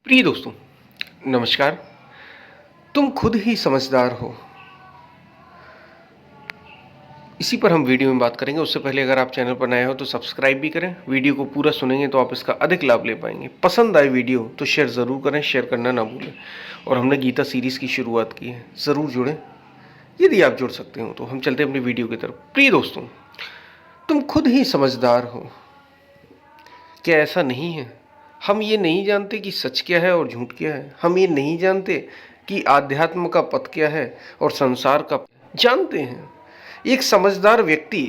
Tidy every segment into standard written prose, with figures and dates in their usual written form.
प्रिय दोस्तों, नमस्कार। तुम खुद ही समझदार हो, इसी पर हम वीडियो में बात करेंगे। उससे पहले अगर आप चैनल पर नए हो तो सब्सक्राइब भी करें। वीडियो को पूरा सुनेंगे तो आप इसका अधिक लाभ ले पाएंगे। पसंद आए वीडियो तो शेयर ज़रूर करें, शेयर करना ना भूलें। और हमने गीता सीरीज़ की शुरुआत की है, ज़रूर जुड़ें। यदि आप जुड़ सकते हो तो हम चलते हैं अपनी वीडियो की तरफ। प्रिय दोस्तों, तुम खुद ही समझदार हो। क्या ऐसा नहीं है? हम ये नहीं जानते कि सच क्या है और झूठ क्या है। हम ये नहीं जानते कि आध्यात्म का पथ क्या है और संसार का। जानते हैं। एक समझदार व्यक्ति,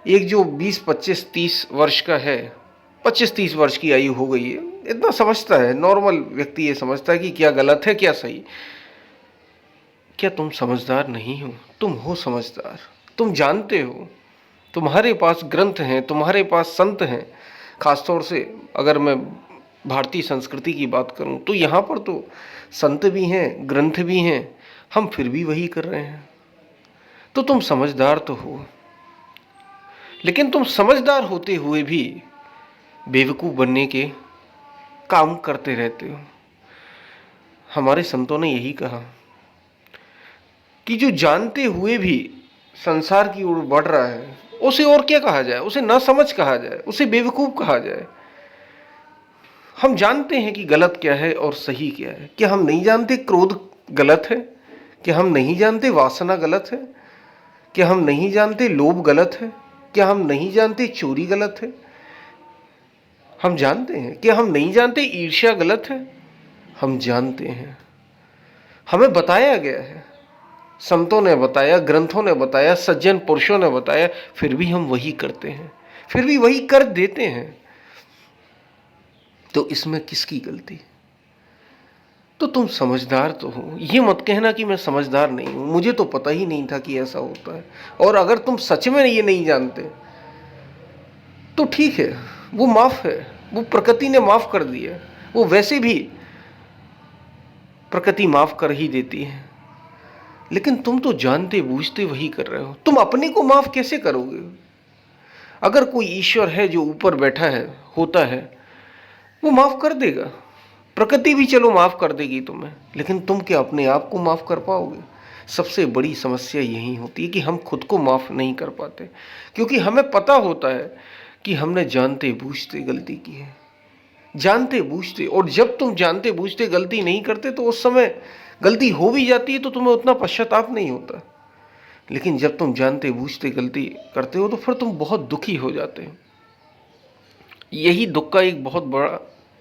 एक जो 20, 25, 30 वर्ष का है, 25-30 वर्ष की आयु हो गई है, इतना समझता है। नॉर्मल व्यक्ति ये समझता है कि क्या गलत है क्या सही। क्या तुम समझदार नहीं हो? तुम हो समझदार। तुम जानते हो। तुम्हारे पास ग्रंथ हैं, तुम्हारे पास संत हैं। खासतौर से अगर मैं भारतीय संस्कृति की बात करूं तो यहाँ पर तो संत भी हैं, ग्रंथ भी हैं। हम फिर भी वही कर रहे हैं। तो तुम समझदार तो हो, लेकिन तुम समझदार होते हुए भी बेवकूफ़ बनने के काम करते रहते हो। हमारे संतों ने यही कहा कि जो जानते हुए भी संसार की ओर बढ़ रहा है, उसे और क्या कहा जाए? उसे ना समझ कहा जाए, उसे बेवकूफ़ कहा जाए। हम जानते हैं कि गलत क्या है और सही क्या है। क्या हम नहीं जानते क्रोध गलत है? क्या हम नहीं जानते वासना गलत है? क्या हम नहीं जानते लोभ गलत है? क्या हम नहीं जानते चोरी गलत है? हम जानते हैं। क्या हम नहीं जानते ईर्ष्या गलत है? हम जानते हैं। हमें बताया गया है, संतों ने बताया, ग्रंथों ने बताया, सज्जन पुरुषों ने बताया, फिर भी हम वही करते हैं, फिर भी वही कर देते हैं। तो इसमें किसकी गलती? तो तुम समझदार तो हो। ये मत कहना कि मैं समझदार नहीं हूं, मुझे तो पता ही नहीं था कि ऐसा होता है। और अगर तुम सच में ये नहीं जानते तो ठीक है, वो माफ है, वो प्रकृति ने माफ कर दिया। वो वैसे भी प्रकृति माफ कर ही देती है। लेकिन तुम तो जानते बूझते वही कर रहे हो। तुम अपने को माफ कैसे करोगे? अगर कोई ईश्वर है जो ऊपर बैठा है, होता है, वो माफ कर देगा। प्रकृति भी चलो माफ कर देगी तुम्हें, लेकिन तुम क्या अपने आप को माफ कर पाओगे? सबसे बड़ी समस्या यही होती है कि हम खुद को माफ नहीं कर पाते, क्योंकि हमें पता होता है कि हमने जानते बूझते गलती की है। जानते बूझते। और जब तुम जानते बूझते गलती नहीं करते तो उस समय गलती हो भी जाती है तो तुम्हें उतना पश्चाताप नहीं होता। लेकिन जब तुम जानते बूझते गलती करते हो तो फिर तुम बहुत दुखी हो जाते हो। यही दुख का एक बहुत बड़ा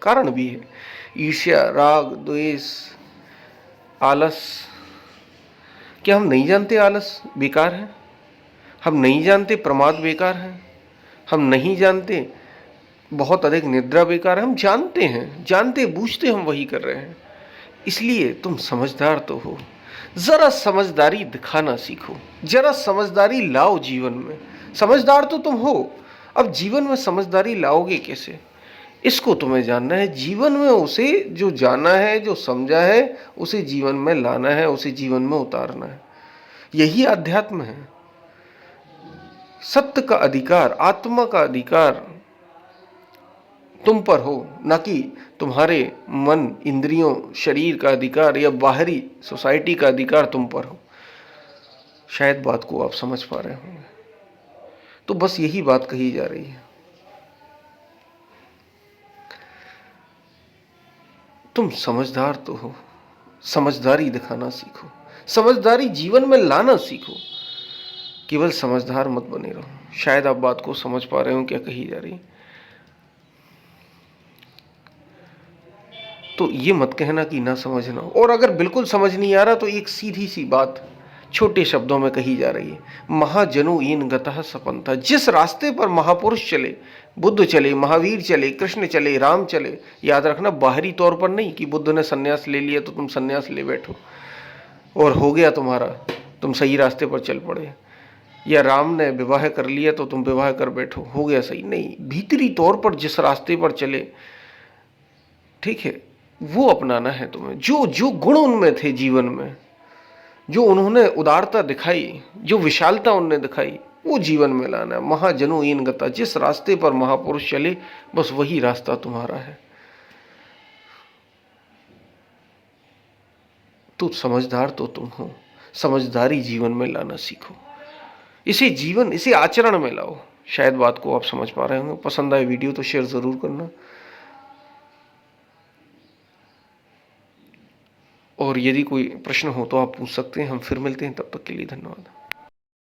कारण भी है। ईर्ष्या, राग, द्वेष, आलस। क्या हम नहीं जानते आलस बेकार है? हम नहीं जानते प्रमाद बेकार है? हम नहीं जानते बहुत अधिक निद्रा बेकार है? हम जानते हैं। जानते बूझते हम वही कर रहे हैं। इसलिए तुम समझदार तो हो। जरा समझदारी दिखाना सीखो। जरा समझदारी लाओ जीवन में। समझदार तो तुम हो। अब जीवन में समझदारी लाओगे कैसे, इसको तुम्हें जानना है। जीवन में उसे जो जाना है, जो समझा है, उसे जीवन में लाना है, उसे जीवन में उतारना है। यही अध्यात्म है। सत्य का अधिकार, आत्मा का अधिकार तुम पर हो, ना कि तुम्हारे मन, इंद्रियों, शरीर का अधिकार या बाहरी सोसाइटी का अधिकार तुम पर हो। शायद बात को आप समझ पा रहे होंगे। तो बस यही बात कही जा रही है। तुम समझदार तो हो। समझदारी दिखाना सीखो। समझदारी जीवन में लाना सीखो। केवल समझदार मत बने रहो। शायद आप बात को समझ पा रहे हो क्या कही जा रही है। तो ये मत कहना कि ना समझना। और अगर बिल्कुल समझ नहीं आ रहा तो एक सीधी सी बात छोटे शब्दों में कही जा रही है। महाजनो इन गतः सपंथा। जिस रास्ते पर महापुरुष चले, बुद्ध चले, महावीर चले, कृष्ण चले, राम चले, याद रखना बाहरी तौर पर नहीं कि बुद्ध ने सन्यास ले लिया तो तुम सन्यास ले बैठो और हो गया तुम्हारा, तुम सही रास्ते पर चल पड़े। या राम ने विवाह कर लिया तो तुम विवाह कर बैठो, हो गया सही। नहीं, भीतरी तौर पर जिस रास्ते पर चले, ठीक है, वो अपनाना है तुम्हें। जो जो गुण उनमें थे जीवन में, जो उन्होंने उदारता दिखाई, जो विशालता उनने दिखाई, वो जीवन में लाना है। महाजनो इन गता। जिस रास्ते पर महापुरुष चले, बस वही रास्ता तुम्हारा है। तो समझदार तो तुम हो, समझदारी जीवन में लाना सीखो। इसे आचरण में लाओ। शायद बात को आप समझ पा रहे होंगे। पसंद आए वीडियो तो शेयर ज़रूर करना, और यदि कोई प्रश्न हो तो आप पूछ सकते हैं। हम फिर मिलते हैं, तब तक के लिए धन्यवाद।